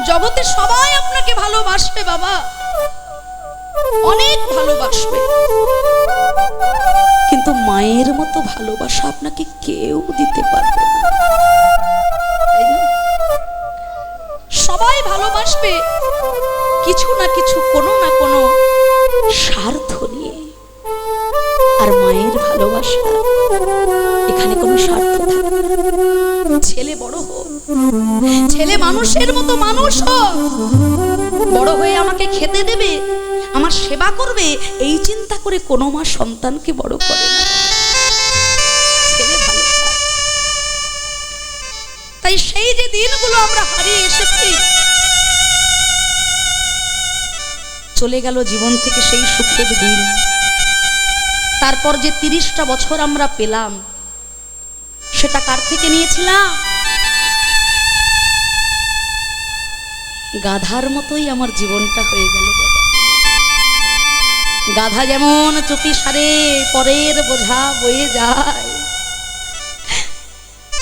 S1: জগতে সবাই আপনাকে ভালোবাসবে বাবা, অনেক ভালোবাসবে, কিন্তু মায়ের মতো ভালোবাসা আপনাকে কেউ দিতে পারবে না, তাই না? সবাই ভালোবাসবে কিছু না কিছু, কোনো না কোনো স্বার্থ নিয়ে, আর মায়ের ভালোবাসা এখানে কোনো স্বার্থ থাকে না। ছেলে বড় হোক, ছেলে মানুষের মতো মানুষ হোক, বড় হয়ে আমাকে খেতে দেবে, আমার সেবা করবে, এই চিন্তা করে কোনো মা সন্তানকে বড় করে না। ছেলে ভালো চায়। তাই সেই যে দিনগুলো আমরা হারিয়ে এসেছি, চলে গেল জীবন থেকে সেই সুখের দিন। তারপর যে 30টা বছর আমরা পেলাম, সেটা কার থেকে নিয়েছিলাম? গাধার মতোই আমার জীবনটা হয়ে গেল বাবা। গাধা যেমন চুপি সারে পরের বোঝা বয়ে যায়,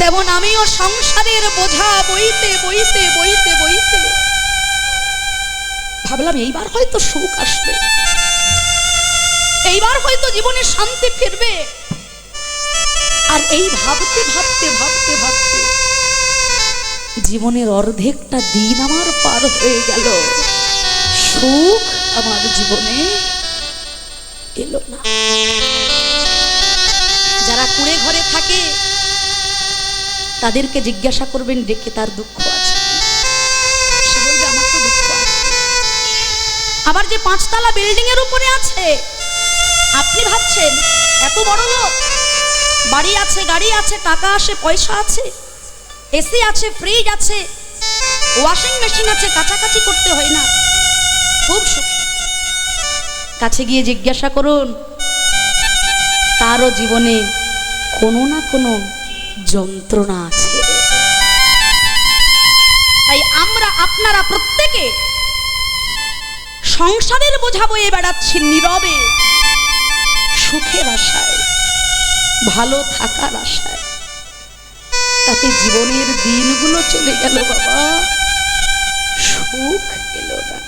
S1: তেমন আমিও সংসারের বোঝা বইতে বইতে বইতে বইতে ভাবলাম এইবার হয়তো সুখ আসবে, এইবার হয়তো জীবনে শান্তি ফিরবে। আর এই ভাবতে ভাবতে ভাবতে ভাবতে জীবনের অর্ধেকটা দিন আমার পার হয়ে গেল, সুখ আমার জীবনে এলো না। যারা কুঁড়ে ঘরে থাকে তাদেরকে জিজ্ঞাসা করবেন ডেকে তার দুঃখ আছে, সে বলবে আমার তো দুঃখ আছে। আবার যে 5তলা বিল্ডিং এর উপরে আছে, আপনি ভাবছেন এত বড় লোক, বাড়ি আছে, গাড়ি আছে, টাকা আসে, পয়সা আছে, এসি আছে, ফ্রিজ আছে, ওয়াশিং মেশিন আছে, কাচাকাচি করতে হয় না, খুব সুখী। কাছে গিয়ে জিজ্ঞাসা করুন, তারও জীবনে কোনো না কোনো যন্ত্রণা আছে। তাই আমরা আপনারা প্রত্যেকে সংসারের বোঝা বয়ে বেড়াচ্ছি নীরবে, সুখের আশায়, ভালো থাকার আশায়। তাতে জীবনের দিনগুলো চলে গেল বাবা, সুখ এলো না।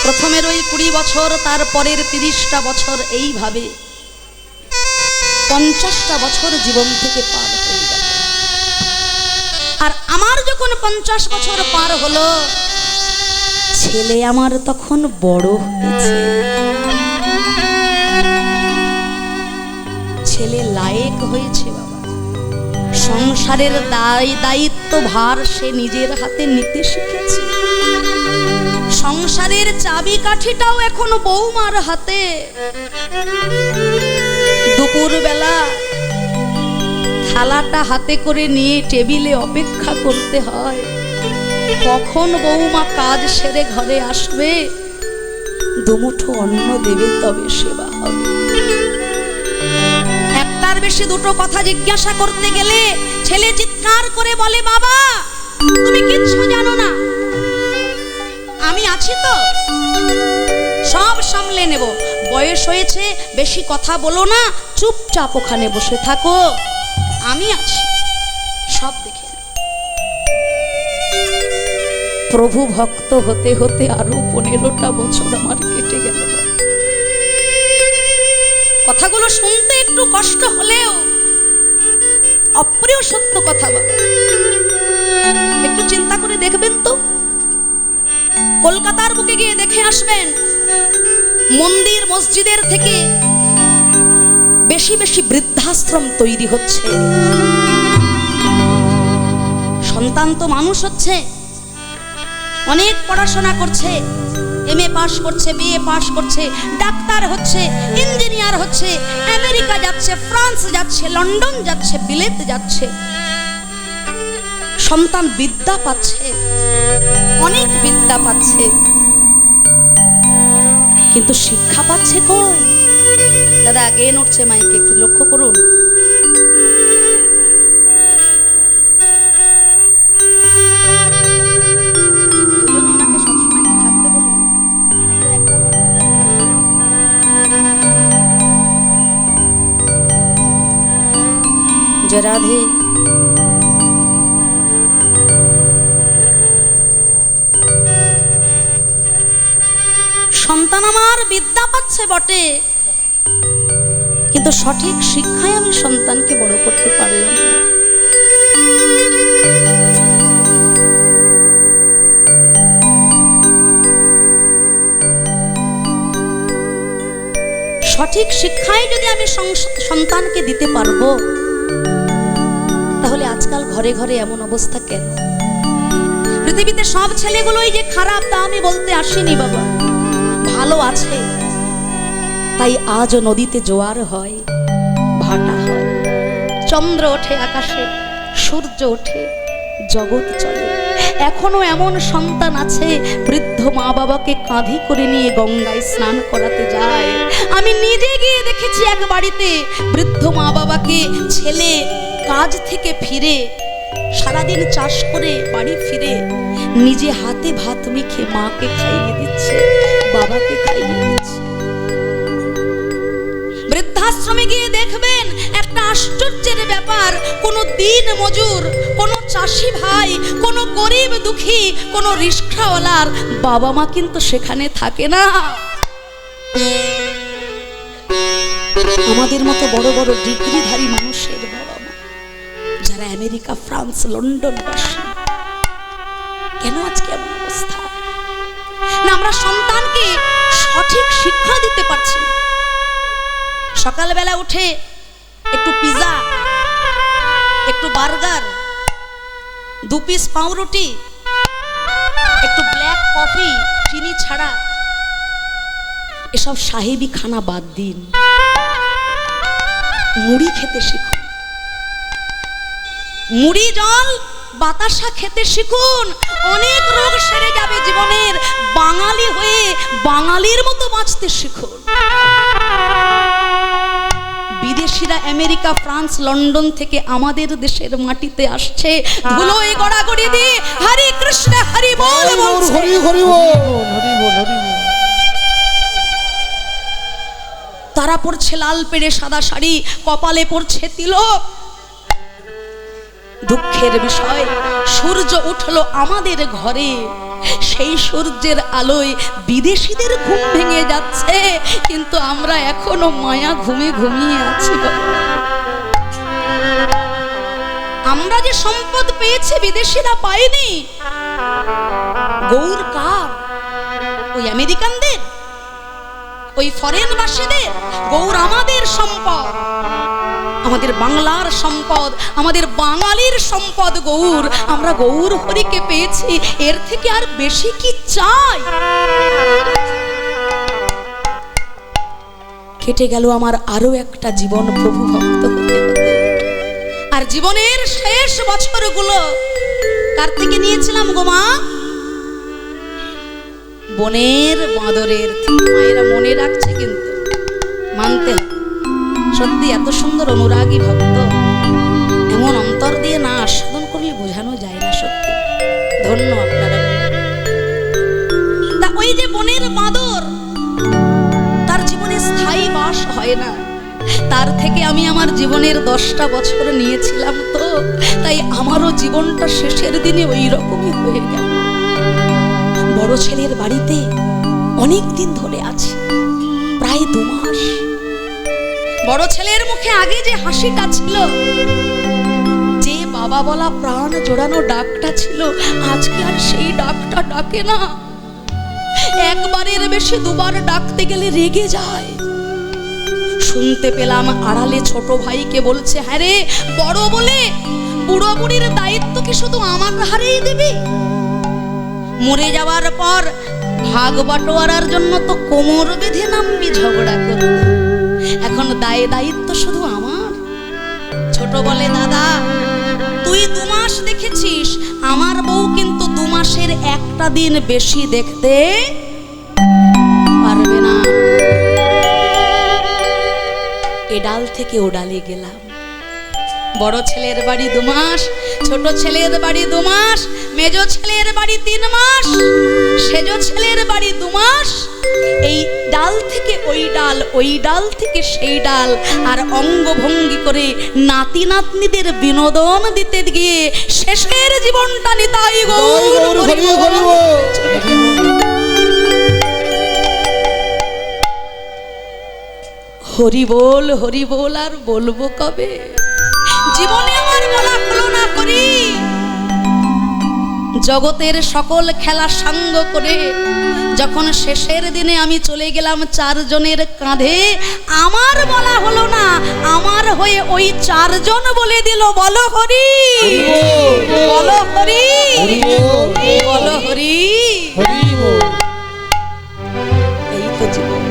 S1: প্রথমের ওই 20 বছর, তার পরের 30টা বছর, এইভাবে 50টা বছর জীবন থেকে পার হয়ে গেল। আর আমার যখন 50 বছর পার হলো, ছেলে আমার তখন বড় হয়েছে, ছেলে লায়েক হয়েছে বাবা, সংসারের দায়িত্ব ভার সে নিজের হাতে নিতে শিখেছে। সংসারের চাবিকাঠিটাও এখন বৌমার হাতে। দুপুরবেলা থালাটা হাতে করে নিয়ে টেবিলে অপেক্ষা করতে হয়, কখন বৌমা কাজ সেরে ঘরে আসবে, দুমুঠো অন্ন দেবে, তবে সেবা হবে। একটার বেশি দুটো কথা জিজ্ঞাসা করতে গেলে ছেলে চিৎকার করে বলে, বাবা তুমি কিচ্ছু জানো না, আমি আছি তো, সব সামলে নেব, বয়স হয়েছে, বেশি কথা বলো না, চুপচাপ ওখানে বসে থাকো, আমি আছি, সব দেখে। প্রভু ভক্ত হতে হতে আরো 15টা বছর আমার কেটে গেল। কথাগুলো শুনতে একটু কষ্ট হলেও অপ্রিয় সত্য কথা বাবা। একটু চিন্তা করে দেখবেন তো, কলকাতার বুকে গিয়ে দেখে আসবেন, মন্দির মসজিদের থেকে বেশি বেশি বৃদ্ধাশ্রম তৈরি হচ্ছে। সন্তান তো মানুষ হচ্ছে, অনেক পড়াশোনা করছে, এমএ পাস করছে, বিএ পাস করছে, ডাক্তার হচ্ছে, ইঞ্জিনিয়ার হচ্ছে, আমেরিকা যাচ্ছে, ফ্রান্স যাচ্ছে, লন্ডন যাচ্ছে, বিলেত যাচ্ছে। সন্তান বিদ্যা পাচ্ছে, অনেক বিদ্যা পাচ্ছে, কিন্তু শিক্ষা পাচ্ছে কই? দাদা জ্ঞান উঠছে মাইকে, একটু লক্ষ্য করুন। ওনাকে সবসময় জয় রাধে। সন্তান আমার বিদ্যা পাচ্ছে বটে, কিন্তু সঠিক শিক্ষায় আমি সন্তানকে বড় করতে পারলাম না। সঠিক শিক্ষায় যদি আমি সন্তানকে দিতে পারবো, তাহলে আজকাল ঘরে ঘরে এমন অবস্থা কেন? পৃথিবীতে সব ছেলেগুলোই যে খারাপ তা আমি বলতে আসিনি বাবা, ভালো আছে। তাই আজও নদীতে জোয়ার হয়, ভাটা হয়, চন্দ্র ওঠে আকাশে, সূর্য ওঠে, জগৎ চলে। এখনো এমন সন্তান আছে বৃদ্ধ মা বাবাকে কাঁধে করে নিয়ে গঙ্গায় স্নান করাতে যায়। আমি নিজে গিয়ে দেখেছি এক বাড়িতে বৃদ্ধ মা বাবাকে ছেলে কাজ থেকে ফিরে, সারাদিন চাষ করে বাড়ি ফিরে নিজে হাতে ভাত মেখে মাকে খাইয়ে দিচ্ছে, বাবাকে খাইয়ে দিচ্ছে। বৃদ্ধাশ্রমে গিয়ে দেখবেন একটা আশ্চর্যের ব্যাপার, কোনো দিন মজুর, কোনো চাষি ভাই, কোনো গরিব দুঃখী, কোনো রিকশাওয়ালার বাবা মা কিন্তু সেখানে থাকে না। আমাদের মতো বড় বড় ডিগ্রিধারী মানুষের বাবা মা, যারা আমেরিকা, ফ্রান্স, লন্ডন বাসী। কেন আজকে এমন অবস্থা? না, আমরা সন্তানকে সঠিক শিক্ষা দিতে পারছি না। সকালবেলা উঠে একটু পিজা, একটু বার্গার, 2 পিস পাউরুটি, একটু ব্ল্যাক কফি চিনি ছাড়া, এসব সাহেবি খানা বাদ দিন, মুড়ি খেতে শিখুন। মুড়ি জল বাতাসা খেতে শিখুন, অনেক রোগ সেরে যাবে জীবনের। বাঙালি হয়ে বাঙালির মতো বাঁচতে শিখুন। বিদেশিরা আমেরিকা, ফ্রান্স, লন্ডন থেকে আমাদের দেশের মাটিতে আসছে, ধুলোয় গড়াগড়ি দিয়ে হরে কৃষ্ণ হরি বল বলছে।
S3: হরি হরি বল, হরি বল, হরি বল।
S1: তারা পরছে লাল পেড়ে সাদা শাড়ি, কপালে পরছে তিলক। দুঃখের বিষয়, সূর্য উঠলো আমাদের ঘরে, সেই সূর্যের আলোয় বিদেশিদের ঘুম ভেঙে যাচ্ছে, কিন্তু আমরা এখনো মায়া ঘুমে ঘুমিয়ে আছি। আমরা যে সম্পদ পেয়েছি বিদেশিরা পায়নি। গৌর কার? ওই আমেরিকানদের, ওই ফরেনবাসীদের? গৌর আমাদের সম্পদ, আমাদের বাংলার সম্পদ, আমাদের বাঙালির সম্পদ গৌর। আমরা গৌর হরিকে পেয়েছি, এর থেকে আর বেশি কি চাই? কেটে গেল আমার আরো একটা জীবন প্রভু ভক্ত হতে হতে। আর জীবনের শেষ বছরগুলো কার থেকে নিয়েছিলাম গো মা? বনের বাঁদরের থেকে। মায়েরা মনে রাখছে কিন্তু, মানতে সত্যি এত সুন্দর অনুরাগী ভক্ত, এমন অন্তর দিয়ে না আস্বাদন করলে বোঝানো যায় না। সত্যি ধন্য আপনারা। তা ওই যে বনের বাঁদর, তার জীবনে স্থায়ী বাস হয় না। তার থেকে আমি আমার জীবনের 10টা বছর নিয়েছিলাম, তো তাই আমারও জীবনটা শেষের দিনে ওই রকমই হয়ে গেল। বড় ছেলের বাড়িতে অনেক দিন ধরে আছি, প্রায় 2 মাস। বড় ছেলের মুখে আগে যে হাসিটা ছিল, যে বাবা বলা প্রাণ জোড়ানো ডাকটা ছিল, আজকে আর সেই ডাকটা ডাকে না। একবারের বেশি 2বার ডাকতে গেলে রেগে যায়। শুনতে পেলাম আড়ালে ছোট ভাইকে বলছে, হ্যাঁ রে, বড় বলে বুড়ো বুড়ির দায়িত্ব কি শুধু আমার হারেই দিবি? মরে যাওয়ার পর ভাগ বাটোয়ারার জন্য তো কোমর বেঁধে নামবি ঝগড়া করতে, এখন দায়িত্ব শুধু আমার। ছোট বলে, দাদা তুই 2 মাস দেখেছিস, আমার বউ কিন্তু 2 মাসের একটা দিন বেশি দেখতে পারবে না। এ ডাল থেকে ও ডালে গেলাম, বড় ছেলের বাড়ি 2 মাস, ছোট ছেলের বাড়ি 2 মাস, মেজ ছেলের বাড়ি 3 মাস, সেজ ছেলের বাড়ি 2 মাস। এই ডাল থেকে ওই ডাল, ওই ডাল থেকে সেই ডাল, আর অঙ্গভঙ্গি করে নাতি নাতনিদের বিনোদন দিতে গিয়ে শেষের জীবনটা নিতাই গৌর হরি বল। হরি বল, হরি বল, আর বলবো কবে? জীবনে আমার বলা হলো না করি। জগতের সকল খেলা সাঙ্গ করে যখন শেষের দিনে আমি চলে গেলাম 4 জনের কাঁধে, আমার বলা হলো না, আমার হয়ে ওই 4 জন বলে দিল, বলো হরি, বলো হরি, বলো হরি। এই তো জীবন।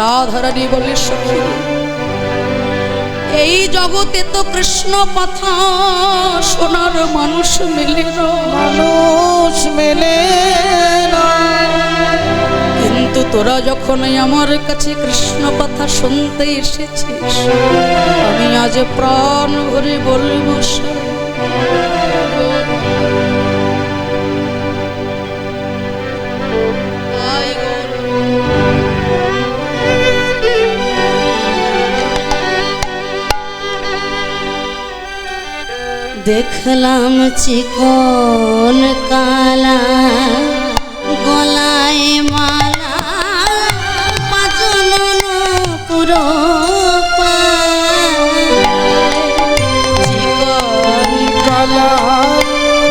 S1: রাধারানী বলে, সখী এই জগতে তো কৃষ্ণ কথা শোনার মানুষ মেলে না,
S3: মানুষ মেলে না।
S1: কিন্তু তোরা যখন আমার কাছে কৃষ্ণ কথা শুনতে এসেছিস, আমি আজ প্রাণ ভরে বলবো দেখলাম চিকন কালা গলায় মালা, বাজনন পুরো চিকন
S3: কালা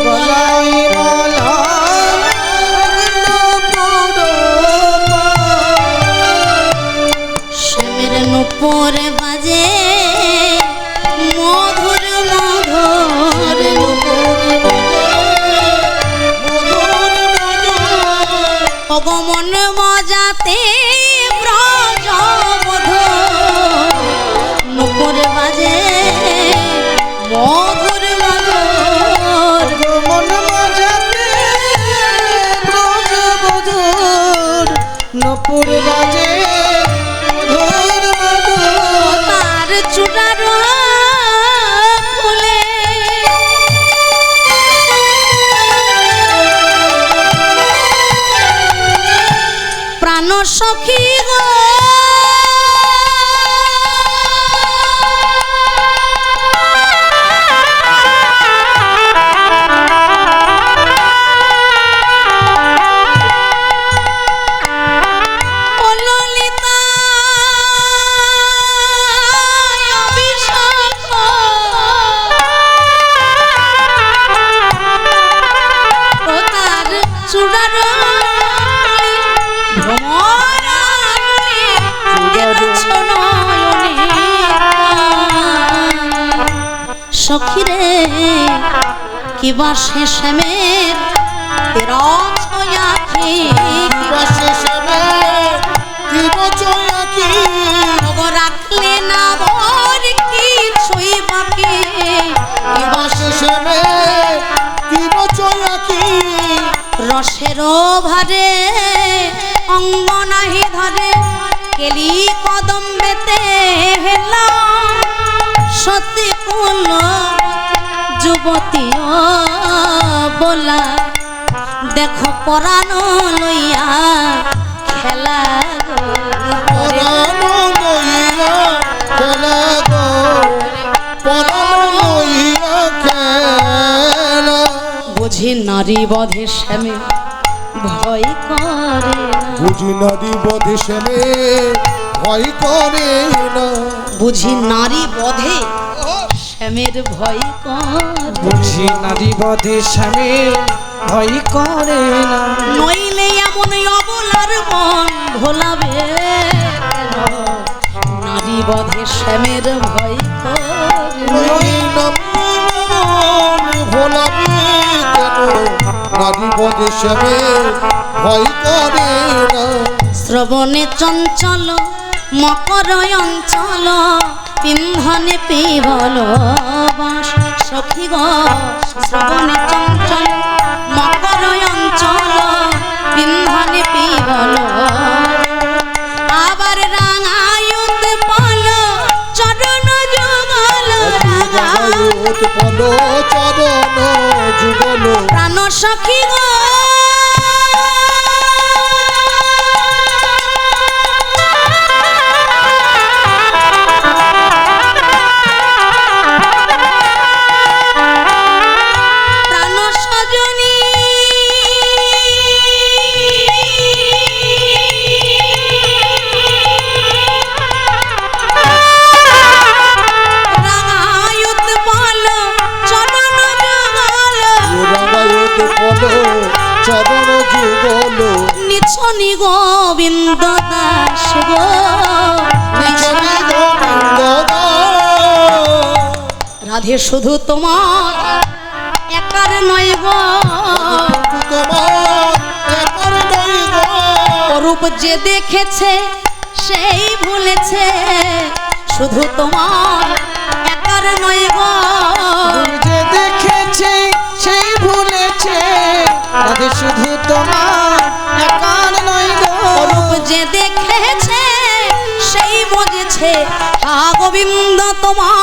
S3: গলায় মালা,
S1: শ্যামের নুপুর বাজে মধুর মধুর, ভগমন মজাতে ব্রজ মধুর, নুপুর বাজে মধুর মধুর,
S3: মন মজাতে ব্রজ মধুর, নপুর বাজে মধুর মধুর।
S1: তার চূড়ার ফুলে প্রাণ সখী গো, সখীরে কিবা শেষমের তেরা ছয়াখি,
S3: কিবা শেষমের কিবা ছয়াখি,
S1: রাখলে না বর কিছুই বাকি,
S3: কিবা শেষমের কিবা ছয়াখি,
S1: রসের ভারে অঙ্গ নাহি ধরে, কেলি কদম্বেতে হেলা সতী কুল যুবতী বলা, দেখো পরানো লইয়া খেলা
S3: পরানো লইয়া খেলা গো, পরানো লইয়া খেলা।
S1: বুঝি নারী বধে শ্যামে ভয় করে না,
S3: বুঝি নারী বধে শ্যামে ভয় করে না,
S1: বুঝি নারী বধে শ্যামের ভয় করে,
S3: বুঝি নারী বধে শ্যামে ভয় করে না।
S1: নইলে এমন অবলার মন ভোলাবে কেন? নারী বধে শ্যামের ভয় করে,
S3: ভোলাবি কেন? নারী বধে শ্যামে ভয় করে না।
S1: শ্রবণে চঞ্চল মকর অঞ্চল, পিন্ধনে পিবল বাস, সখী গো শ্রবণে চঞ্চল মকর অঞ্চল, পিন্ধনে পিবল, আবার রাঙায়ুত পল চরণ যুগল, রাঙায়ুত
S3: উৎপল চরণ যুগল
S1: প্রাণ সখী গো প্রাণ সজনী রাঙায়ুত বল চরণ যুগল
S3: রাগায়ত পদ চরণ যুগল
S1: নিছনি গোবিন্দ দাস গো
S3: নিছনি গোবিন্দ দাস।
S1: রাধে শুধু তোমার একার নয় গো
S3: তোমার একার নয় গো।
S1: রূপ যে দেখেছে সেই ভুলেছে শুধু তোমার একার নয় গো
S2: যে দেখেছে সেই ভুলেছে রাধে শুধু তোমার একার নয় গো
S1: রূপ যে দেখেছে সেই বুঝেছে হা গোবিন্দ তোমার